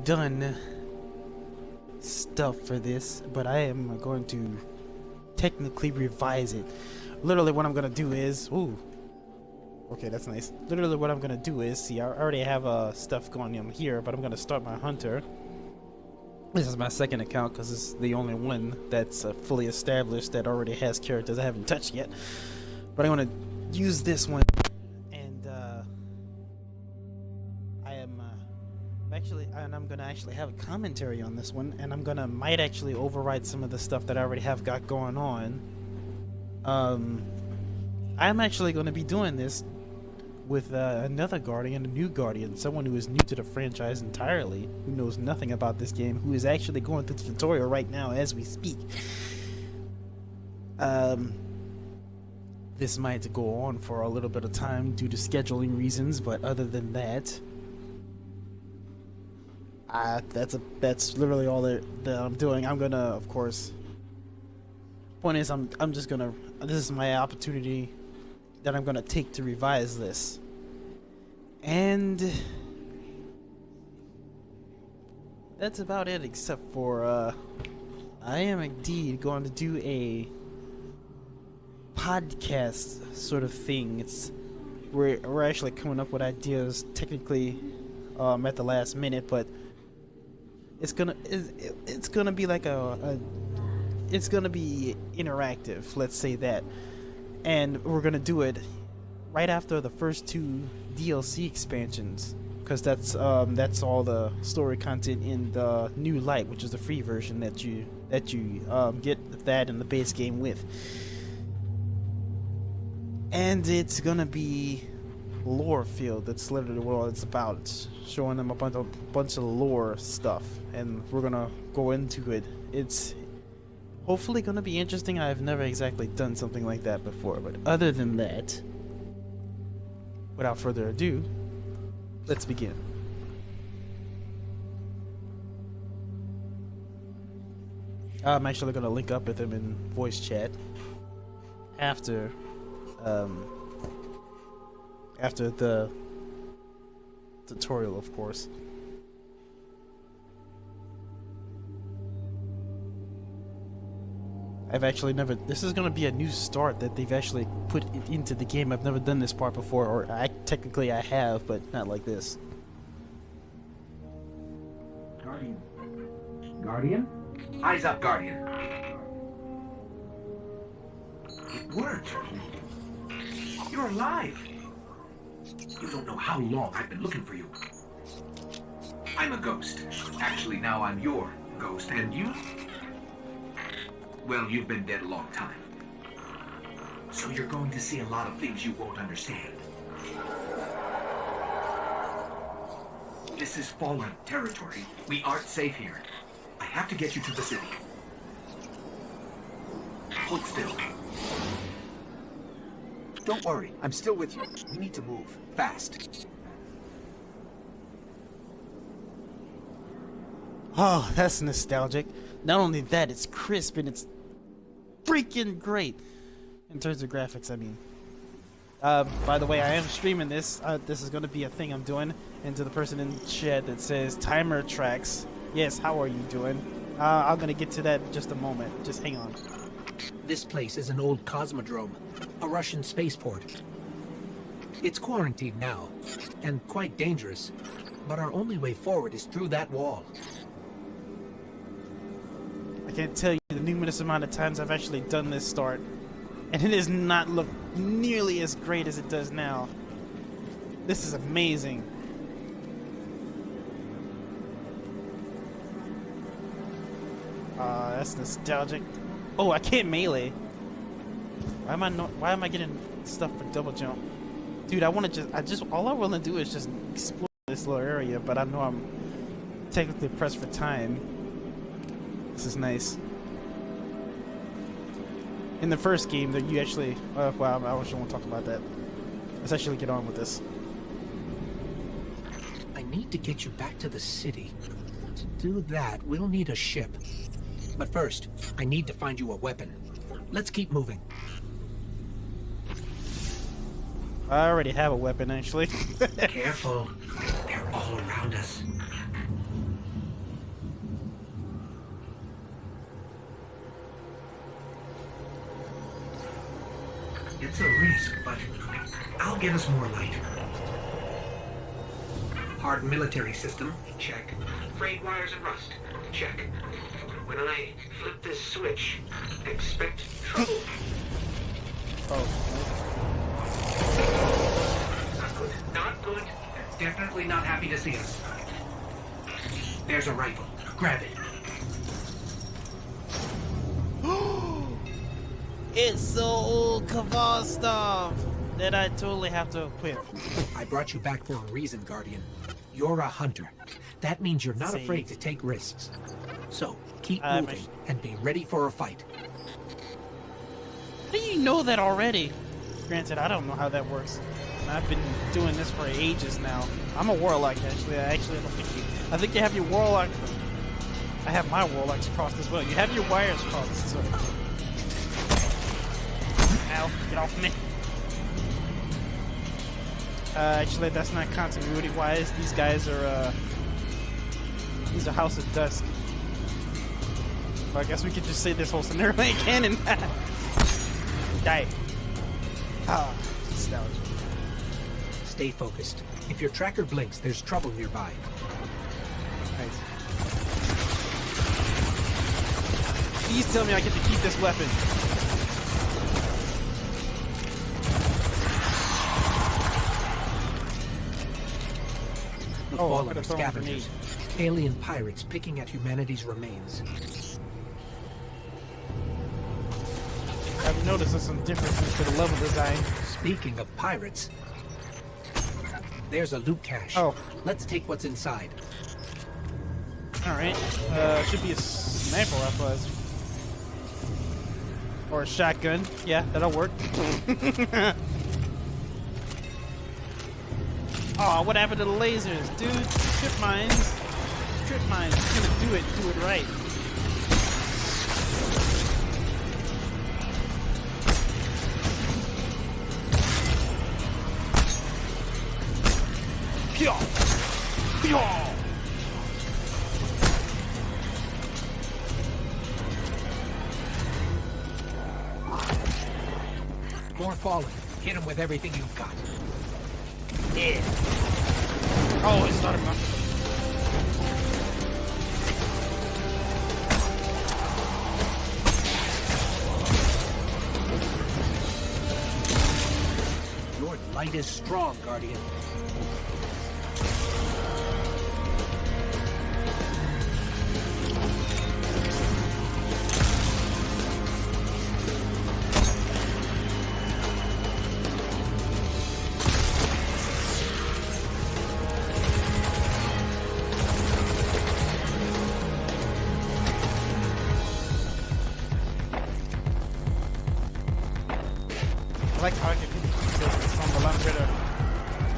done stuff for this, but I am going to technically revise it. Literally what I'm gonna do is, ooh, okay, that's nice. Literally what I'm gonna do is, see, I already have stuff going on here, but I'm gonna start my hunter. This is my second account because it's the only one that's fully established that already has characters I haven't touched yet. But I'm gonna use this one, and I'm gonna actually have a commentary on this one, and I'm gonna might actually override some of the stuff that I already have got going on. I'm actually gonna be doing this with another Guardian, a new Guardian, someone who is new to the franchise entirely, who knows nothing about this game, who is actually going through the tutorial right now as we speak. This might go on for a little bit of time due to scheduling reasons, but other than that, that's literally all that I'm doing. I'm gonna, of course. Point is, I'm just gonna. This is my opportunity that I'm gonna take to revise this, and that's about it. Except for I am indeed going to do a podcast sort of thing. We're actually coming up with ideas technically at the last minute, but it's gonna be like it's gonna be interactive, let's say that, and we're gonna do it right after the first two DLC expansions, because that's all the story content in the New Light, which is the free version that you get that in the base game with. And it's gonna be lore filled. That's literally what all it's about. It's showing them a bunch of lore stuff, and we're gonna go into it. It's hopefully gonna be interesting. I've never exactly done something like that before, but other than that, without further ado, let's begin. I'm actually gonna link up with him in voice chat after the tutorial, of course. I've actually never. This is gonna be a new start that they've actually put it into the game. I've never done this part before, or technically I have, but not like this. Guardian. Guardian? Eyes up, Guardian. It worked. You're alive. You don't know how long I've been looking for you. I'm a ghost. Actually, now I'm your ghost. And you? Well, you've been dead a long time. So you're going to see a lot of things you won't understand. This is fallen territory. We aren't safe here. I have to get you to the city. Hold still. Don't worry, I'm still with you. We need to move, fast. Oh, that's nostalgic. Not only that, it's crisp and it's freaking great. In terms of graphics, I mean. By the way, I am streaming this. This is going to be a thing I'm doing. And to the person in chat that says timer tracks, yes, how are you doing? I'm going to get to that in just a moment. Just hang on. This place is an old cosmodrome, a Russian spaceport. It's quarantined now, and quite dangerous, but our only way forward is through that wall. I can't tell you the numerous amount of times I've actually done this start, and it does not look nearly as great as it does now. This is amazing. That's nostalgic. Oh, I can't melee. Why am I getting stuff for double jump? Dude, all I want to do is just explore this little area, but I know I'm technically pressed for time. This is nice. In the first game, that you actually, well, I actually won't talk about that. Let's actually get on with this. I need to get you back to the city. To do that, we'll need a ship. But first, I need to find you a weapon. Let's keep moving. I already have a weapon, actually. Careful. They're all around us. It's a risk, but I'll get us more light. Hard military system, check. Frayed wires and rust, check. When I flip this switch, expect trouble. Oh. Not good. Not good. They're definitely not happy to see us. There's a rifle. Grab it. It's so old Kaval stuff that I totally have to equip. I brought you back for a reason, Guardian. You're a hunter. That means you're not Same. afraid to take risks. So, keep I'm moving and be ready for a fight. How do you know that already? Granted, I don't know how that works. I've been doing this for ages now. I'm a warlock, actually. I don't think you... I think you have your warlock... I have my warlocks crossed as well. You have your wires crossed, so... Ow, get off me. Actually, that's not continuity-wise. These guys are, these are House of Dusk. Well, I guess we could just say this whole scenario ain't canon. Die. Ah, nostalgia. Stay focused. If your tracker blinks, there's trouble nearby. Nice. Please tell me I get to keep this weapon. The Oh, I fallen could've are thrown a scavengers. Alien pirates picking at humanity's remains. I've noticed there's some differences to the level design. Speaking of pirates, there's a loot cache. Oh. Let's take what's inside. Alright. Should be a sniper rifle. Or a shotgun. Yeah, that'll work. Oh, what happened to the lasers, dude? Trip mines. Trip mines. It's gonna do it right. Pyo! Pyo! More fallen. Hit them with everything you've got. Yeah. Oh, it's not enough. Your light is strong, Guardian. I like how I can keep this song a lot better than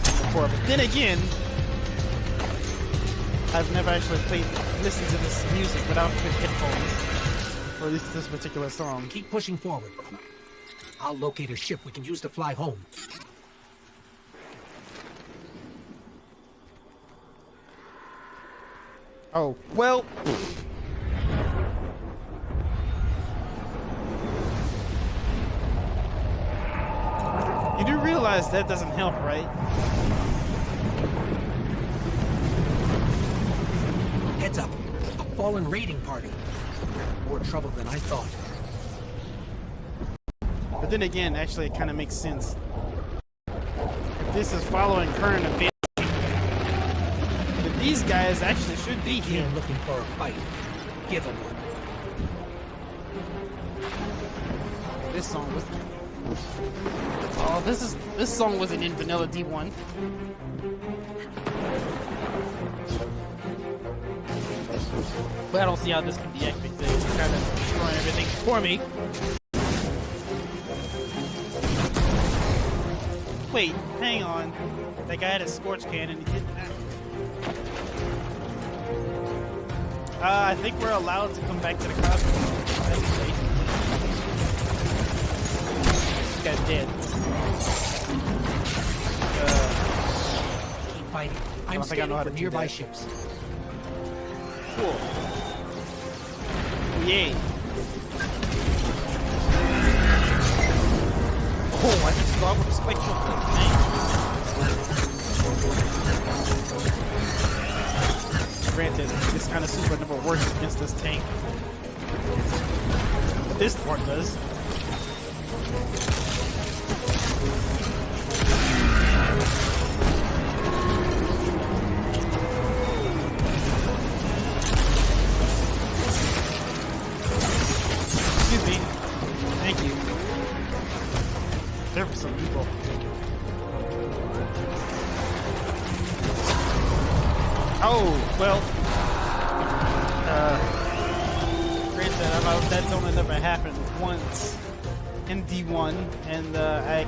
before. But then again, I've never actually listened to this music without good headphones. Or at least this particular song. Keep pushing forward. I'll locate a ship we can use to fly home. Oh, well. You do realize that doesn't help, right? Heads up. A fallen raiding party. More trouble than I thought. But then again, actually, it kind of makes sense. If this is following current events, then these guys actually should be Here here. looking for a fight. Give them one. This song was. Oh, this song wasn't in Vanilla D1. But I don't see how this can be epic. They're kind of destroying everything for me. Wait, hang on. That guy had a scorch cannon. He didn't have. I think we're allowed to come back to the cosmos. This guy's dead. Keep fighting. I I'm don't think I know how scanning for to do nearby that. ships. Cool. Yay. Oh, I just thought with a spike jump. Granted, this kind of super never works against this tank. But this part does. Excuse me. Thank you. There for some people. Oh, well. Granted, that's only never happened once in D1, and I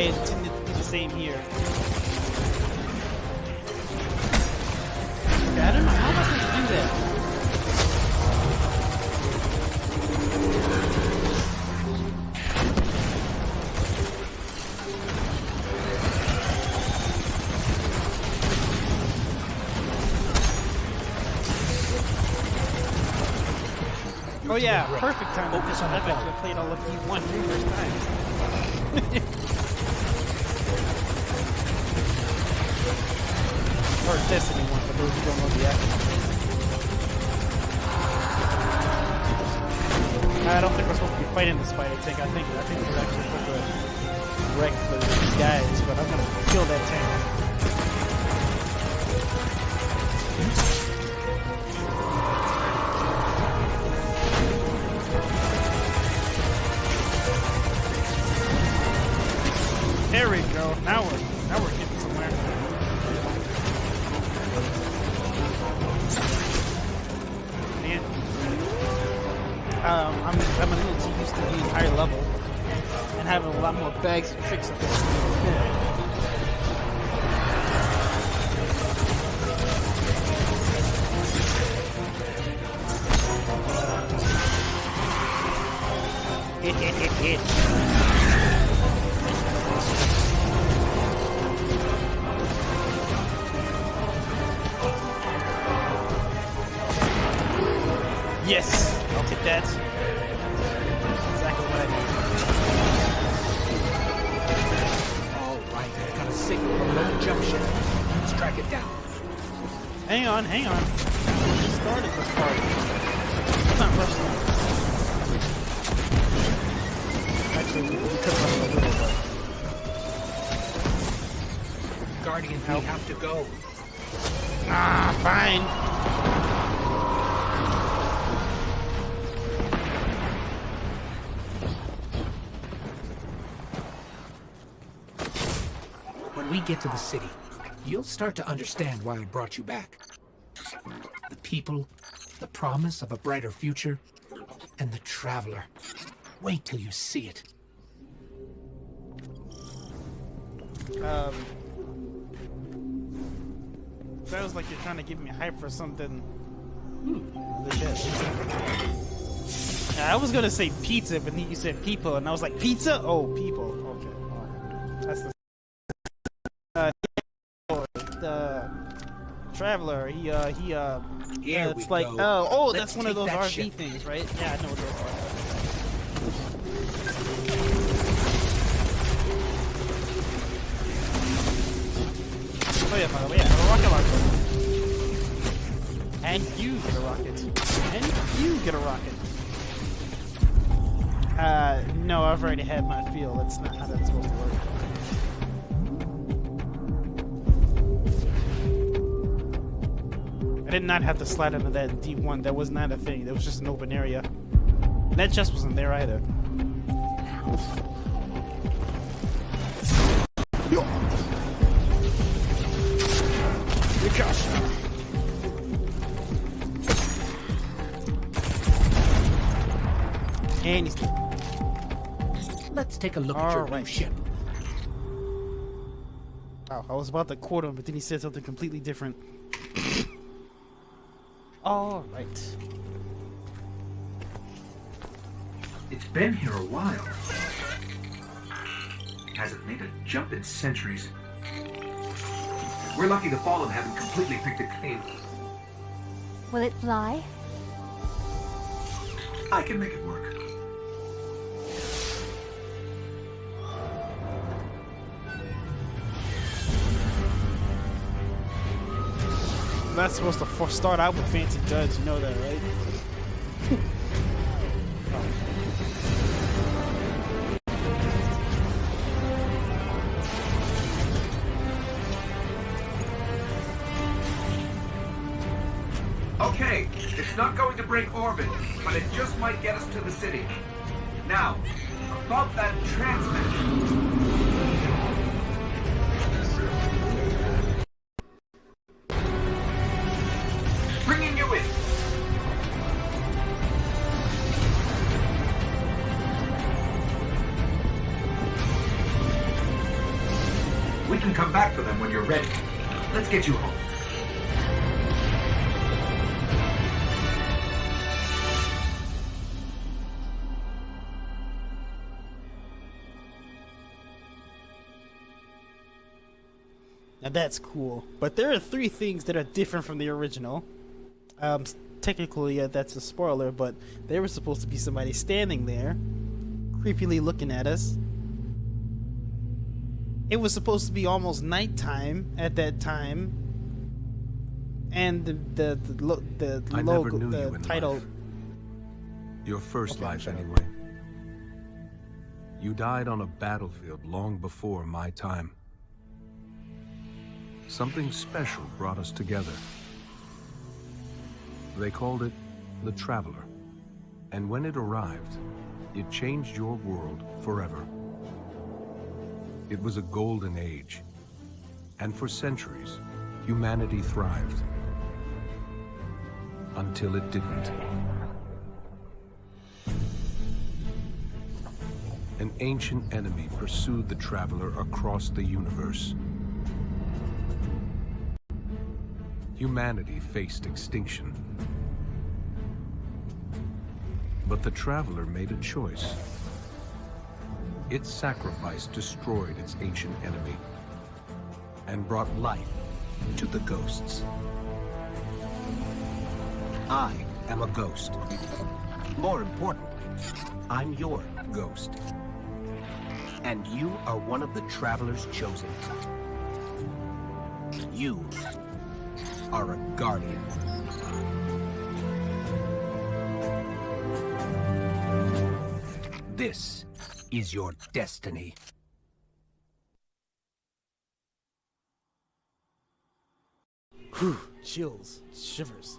intended to do the same here. I don't know how am I supposed to do that. Oh yeah, perfect time. Focus on the I've actually played all of D1 numerous times. Or Destiny 1 for those who don't know the acronym. I don't think we're supposed to be fighting the spider tank. I think we're actually supposed to wreck these guys, but I'm gonna kill that tank. There we go. Now we're getting somewhere. Man, I'm a little too used to being higher level and having a lot more bags and tricks up there. Yes, I'll take that. Exactly what I All right, I got a signal from low junction. Let's track it down. need. Hang on. We just started this part. It's not rushing. Actually, we could run a little bit. Guardian, we have to go. Ah, fine. When we get to the city, you'll start to understand why I brought you back. The people, the promise of a brighter future, and the Traveler. Wait till you see it. Sounds like you're trying to give me hype for something legit. I was gonna say pizza, but then you said people, and I was like, pizza? Oh, people. Okay. Oh, that's the Traveler. Here it's we like, go. oh, Let's that's one of take those that RV ship. things, right? Yeah, I know what those are. Oh yeah, by the way, I have a rocket launcher. And you get a rocket. And you get a rocket. No, I've already had my feel. That's not how that's supposed to work. I did not have to slide into that in D1. That was not a thing. That was just an open area. And that chest wasn't there either. And he's... Let's take a look at your new Alright. ship. Wow, I was about to quote him, but then he said something completely different. Alright. It's been here a while. Hasn't made a jump in centuries. We're lucky the Fallen haven't completely picked it clean. Will it fly? I can make it work. not supposed to start out with fancy duds. You know that, right? Okay, it's not going to break orbit, but it just might get us to the city. Now, above that transmitter. Bringing you in. We can come back for them when you're ready. Let's get you home. Now that's cool. But there are 3 things that are different from the original. Technically, that's a spoiler, but there was supposed to be somebody standing there, creepily looking at us. It was supposed to be almost nighttime at that time, and the I never logo, knew the you in title. life. Your first Okay, life, shut up. anyway. You died on a battlefield long before my time. Something special brought us together. They called it the Traveler. And when it arrived, it changed your world forever. It was a golden age. And for centuries, humanity thrived. Until it didn't. An ancient enemy pursued the Traveler across the universe. Humanity faced extinction. But the Traveler made a choice. Its sacrifice destroyed its ancient enemy and brought life to the ghosts. I am a ghost. More importantly, I'm your ghost. And you are one of the Traveler's chosen. You are a guardian. This is your destiny. Whew, chills, shivers.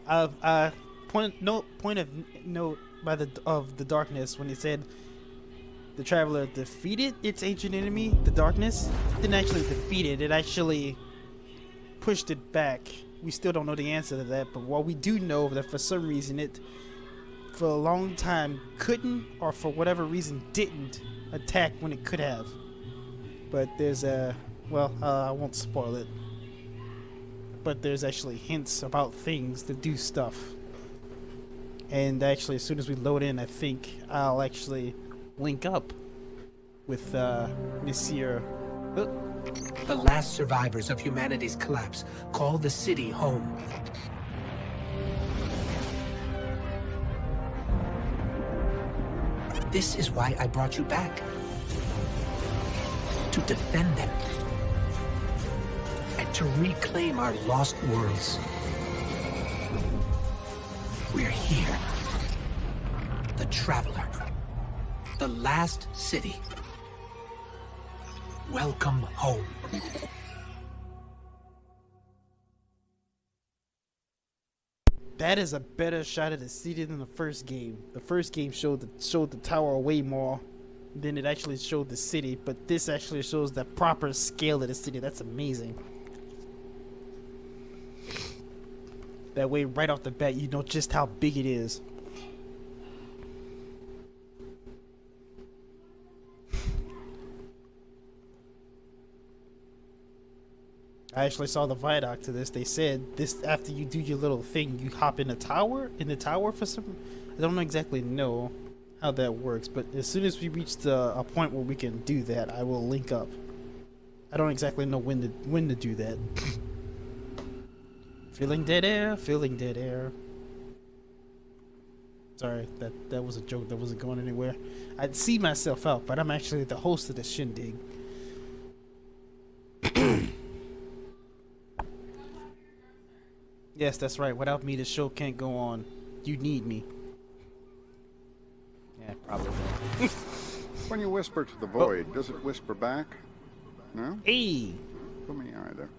Point of note by the darkness when it said the Traveler defeated its ancient enemy, the darkness. It didn't actually defeat it. It actually pushed it back. We still don't know the answer to that, but what we do know that for some reason it, for a long time, couldn't, or for whatever reason didn't attack when it could have. But there's a, well, I won't spoil it. But there's actually hints about things that do stuff. And actually, as soon as we load in, I think I'll actually link up with Monsieur. The last survivors of humanity's collapse call the city home. This is why I brought you back. To defend them. And to reclaim our lost worlds. We're here. The Traveler. The last city. Welcome home. That is a better shot at the city than the first game. The first game showed the tower way more than it actually showed the city, but this actually shows the proper scale of the city. That's amazing. That way, right off the bat, you know just how big it is. I actually saw the viaduct to this. They said this after you do your little thing, you hop in the tower for some. I don't exactly know how that works, but as soon as we reach a point where we can do that, I will link up. I don't exactly know when to do that. Feeling dead air, feeling dead air. Sorry, that was a joke that wasn't going anywhere. I'd see myself out, but I'm actually the host of the shindig. Yes, that's right. Without me, the show can't go on. You need me. Yeah, probably. When you whisper to the void, does it whisper back? No? Hey! For me either.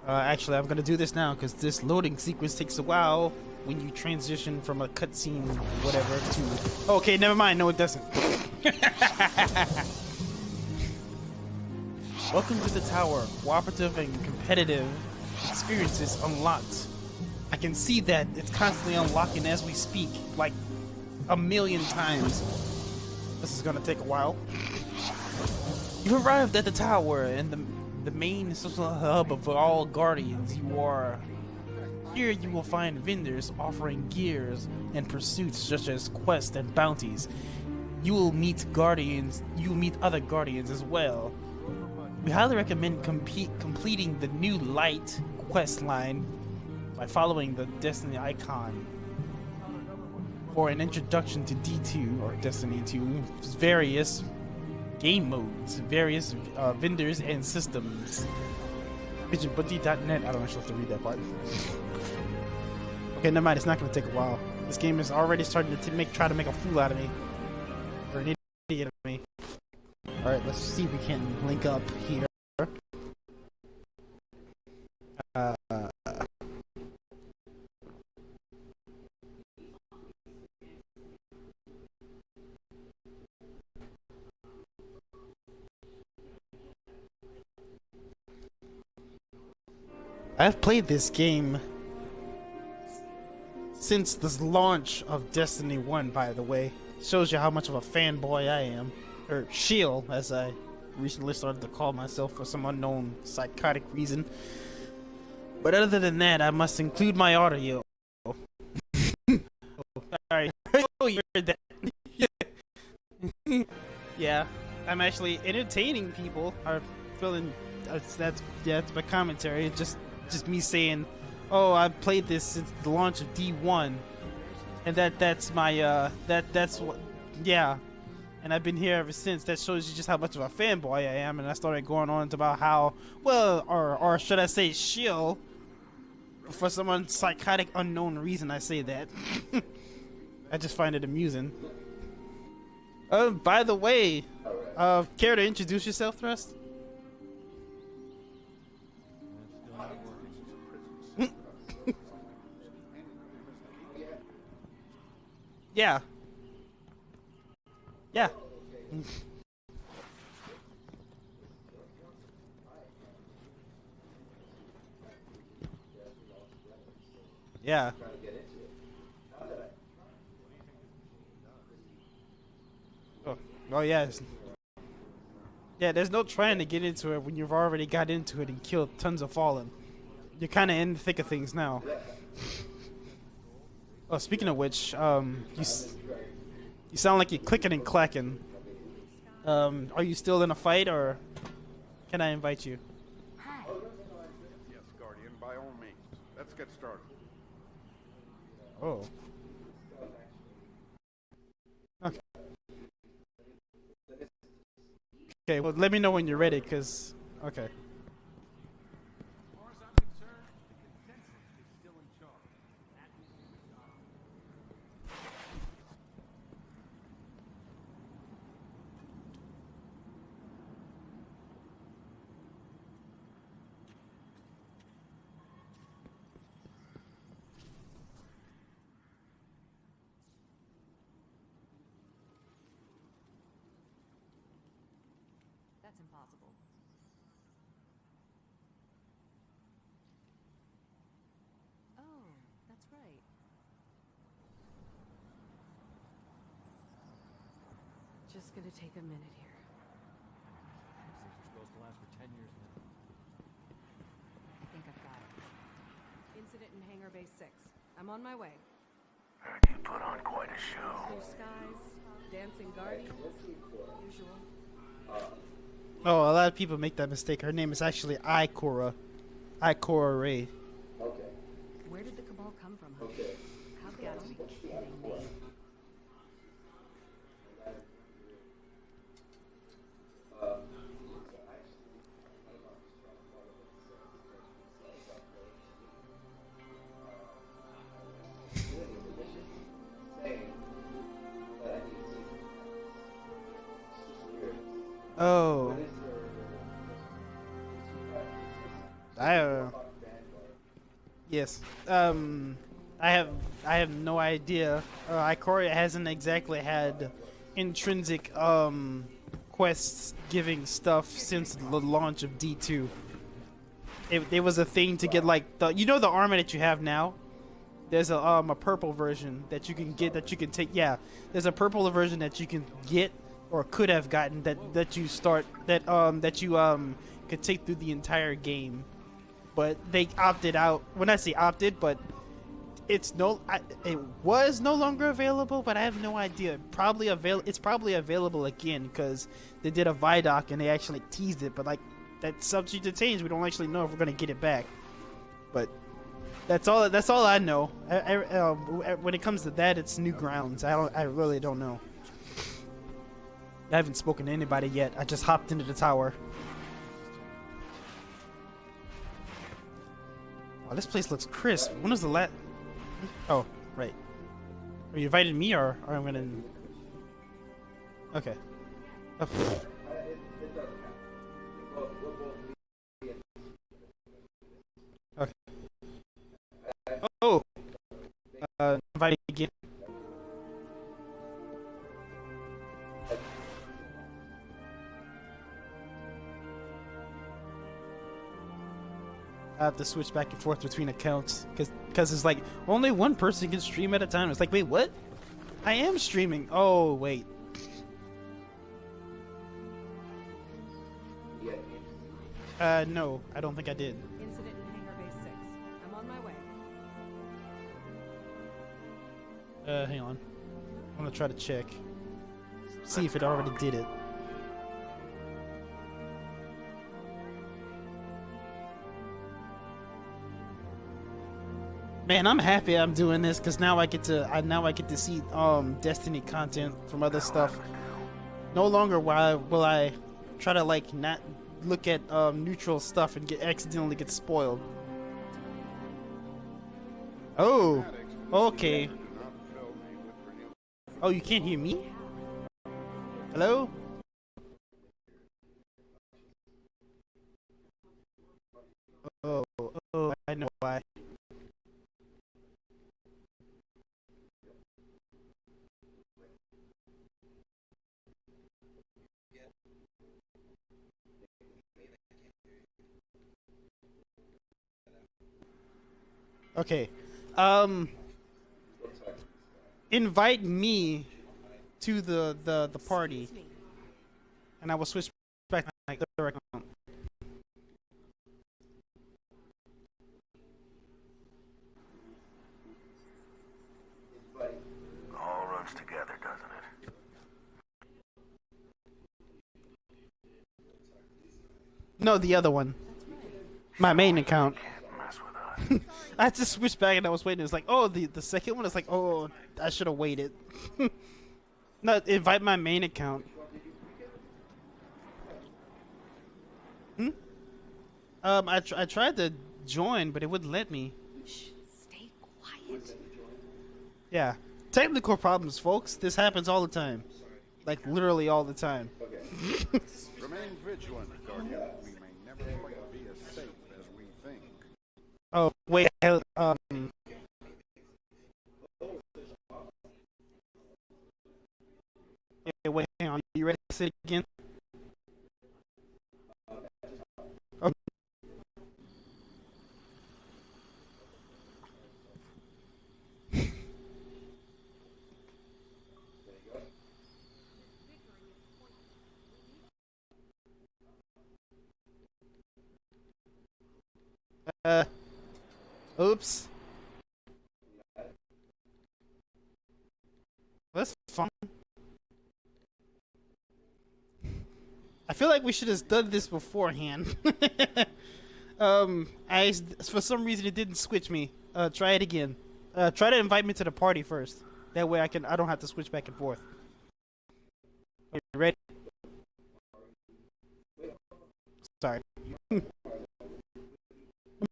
Actually, I'm gonna do this now because this loading sequence takes a while when you transition from a cutscene, whatever, to. Okay, never mind. No, it doesn't. Welcome to the tower. Cooperative and competitive experiences unlocked. I can see that it's constantly unlocking as we speak, like a million times. This is gonna take a while. You arrived at the tower and the main social hub of all Guardians. Here you will find vendors offering gears and pursuits such as quests and bounties. You will meet other Guardians as well. We highly recommend completing the new Light quest line by following the Destiny icon for an introduction to D2 or Destiny 2, various game modes, various vendors and systems. PigeonBuddy.net. I don't actually have to read that part. Okay, never mind. It's not going to take a while. This game is already starting to try to make a fool out of me, or an idiot of me. All right, let's see if we can link up here. I've played this game since the launch of Destiny 1, by the way. Shows you how much of a fanboy I am. Or shill, as I recently started to call myself for some unknown psychotic reason. But other than that, I must include my audio. Oh, sorry. Oh, you heard that. Yeah, I'm actually entertaining people. Are feeling that's my commentary. It's just me saying, oh, I played this since the launch of D1, and that's my that's what, yeah, and I've been here ever since. That shows you just how much of a fanboy I am. And I started going on about how, well, or should I say shill, for some psychotic unknown reason I say that. I just find it amusing. By the way, care to introduce yourself, Thrust? Yeah. Yeah. Yeah. Oh yes. Yeah, there's no trying to get into it when you've already got into it and killed tons of Fallen. You're kind of in the thick of things now. Oh, speaking of which, you sound like you're clicking and clacking. Are you still in a fight, or can I invite you? Yes, Guardian, by all means. Let's get started. Oh. Okay. Okay, well, let me know when you're ready, cause okay. That's impossible. Oh, that's right. Just gonna take a minute here. Conversations are supposed to last for 10 years now. I think I've got it. Incident in Hangar Base 6. I'm on my way. Heard you put on quite a show. Blue skies, dancing guardians, usual. Oh, a lot of people make that mistake. Her name is actually Ikora. Ikora Ray. Where did the Cabal come from? Huh? I've got to be kidding me. Oh. Yes. I have no idea. Ikoria hasn't exactly had intrinsic quests giving stuff since the launch of D2. It was a thing to get like the armor that you have now. There's a purple version that you can get that you can take. Yeah, there's a purple version that you can get or could have gotten that you could take through the entire game. But they opted out. When I say opted, but it was no longer available. But I have no idea. It's probably available again because they did a Vidoc and they actually teased it. But like that's subject to change. We don't actually know if we're gonna get it back. But that's all I know. When it comes to that, it's new grounds. I really don't know. I haven't spoken to anybody yet. I just hopped into the tower. Oh, this place looks crisp. When was the last? Oh, right. Are you inviting me or I'm gonna? Okay. Oh. Okay. Oh. Inviting again. I have to switch back and forth between accounts because it's like only one person can stream at a time. It's like, wait, what? I am streaming. Oh, wait. No, I don't think I did. Incident in Hangar Base 6. I'm on my way. Hang on. I'm gonna try to check. See if it already did it. Man, I'm happy I'm doing this because now I get to see Destiny content from other stuff. No longer will I try to like not look at neutral stuff and accidentally get spoiled. Oh, okay. Oh, you can't hear me? Hello? Oh, I know why. Okay. Invite me to the party, and I will switch back to my other account. All runs together, doesn't it? No, the other one. My main account. Can't mess with us. I just switched back and I was waiting. It's like, oh, the second one is like, oh, I should have waited. No, invite my main account. I tried to join, but it wouldn't let me. Shh, stay quiet. Yeah, technical problems, folks. This happens all the time, like literally all the time. Remain vigilant, Guardian. We may never quite be as safe as we think. Oh wait, yeah, wait, hang on. You ready to say it again? Oh. Oops. That's fun. I feel like we should have done this beforehand. For some reason it didn't switch me. Try it again. Try to invite me to the party first. That way I don't have to switch back and forth. Okay, ready? Sorry.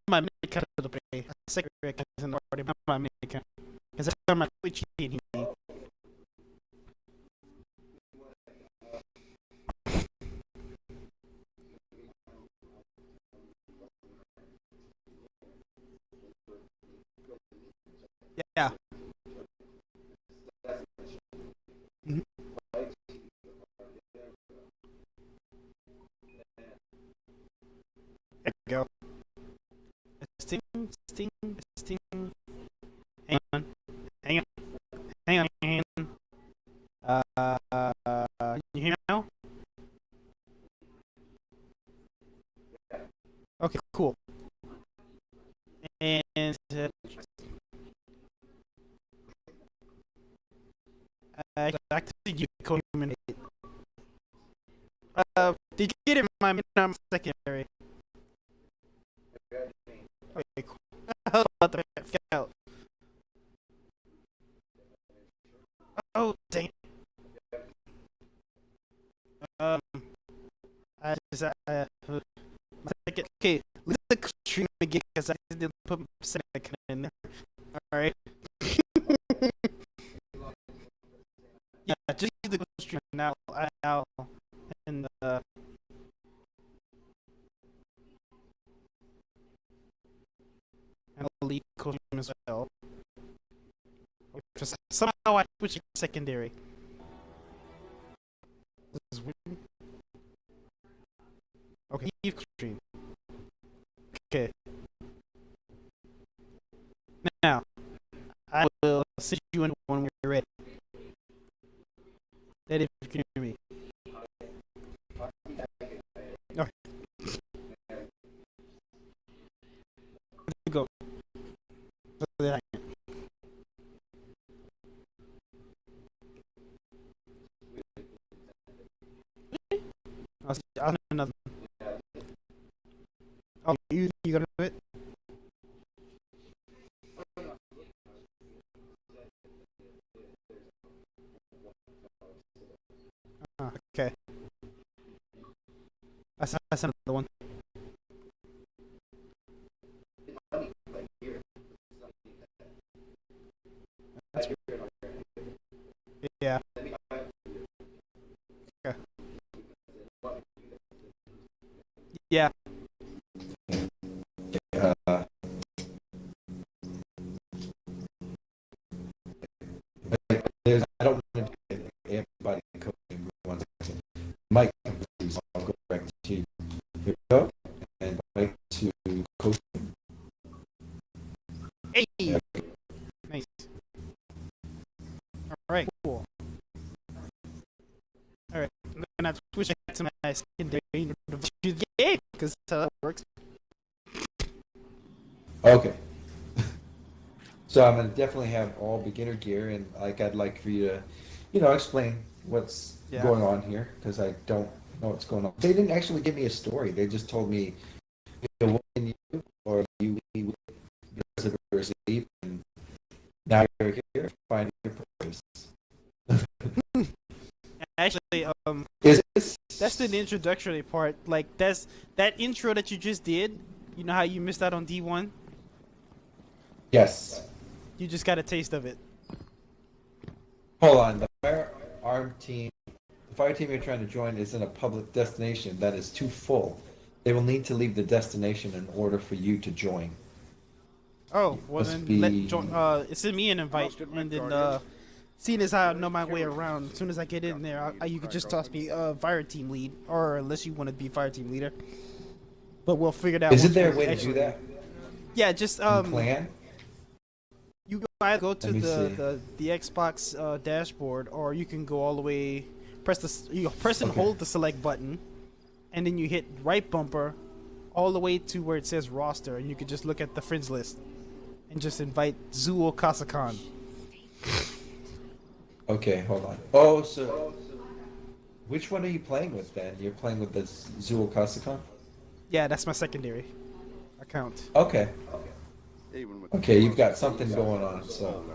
My main account to the play. Secondary account is in the party. My main account. Because every time I switch, you can't hear me. back to you, Coleman. Did you get it in my secondary? Wait, how about the scout? Oh, dang. Okay, let's the stream again because I didn't put my second in there. Alright. Yeah, just use the stream now. And I'll leave costume as well. Somehow I switched to secondary. This is weird. Okay, leave stream. Okay. Now, I will sit you in when we're ready. That if you can hear me. Okay. Go. So that I can. I'll do another. Oh, you gonna do it? Okay. That's another one. That's yeah. Okay. Yeah. I don't want to get everybody coaching one second. Mike, please, I'll go back to you. Here we go. And back to coaching. Hey! Nice. Alright, cool. Alright, I'm gonna switch back to my secondary game, because that's how that works. Okay. So I'm gonna definitely have all beginner gear, and I'd like for you to, explain what's going on here, because I don't know what's going on. They didn't actually give me a story. They just told me, what can you do, or you because of adversity, and now you're here, find your purpose. Actually, Is this? that's the introductory part. Like, that's that intro that you just did. You know how you missed out on D1? Yes. You just got a taste of it. Hold on. The fire team you're trying to join is in a public destination that is too full. They will need to leave the destination in order for you to join. Oh, well Must then, be- send me an invite, and then, seeing as how I know my way around, as soon as I get in there, you could just toss me fire team lead, or unless you want to be fire team leader. But we'll figure it out. Isn't there a way to do that? Yeah, just Plan? you either go to Let me the Xbox dashboard, or you can go all the way, press and hold the select button, and then you hit right bumper all the way to where it says roster, and you can just look at the friends list and just invite Zuo Kasakan. Okay, hold on. Oh, so which one are you playing with then? You're playing with the Zuo Kasakan? Yeah, that's my secondary account. Okay. Even with Okay, you've got something going on, so.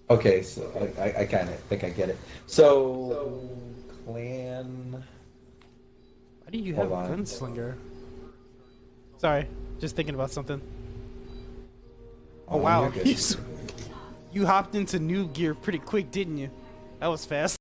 Okay, so I kind of think I get it. So, clan. Why do you have Hold a on. gunslinger? Sorry, just thinking about something. Oh wow, you're good. you hopped into new gear pretty quick, didn't you? That was fast.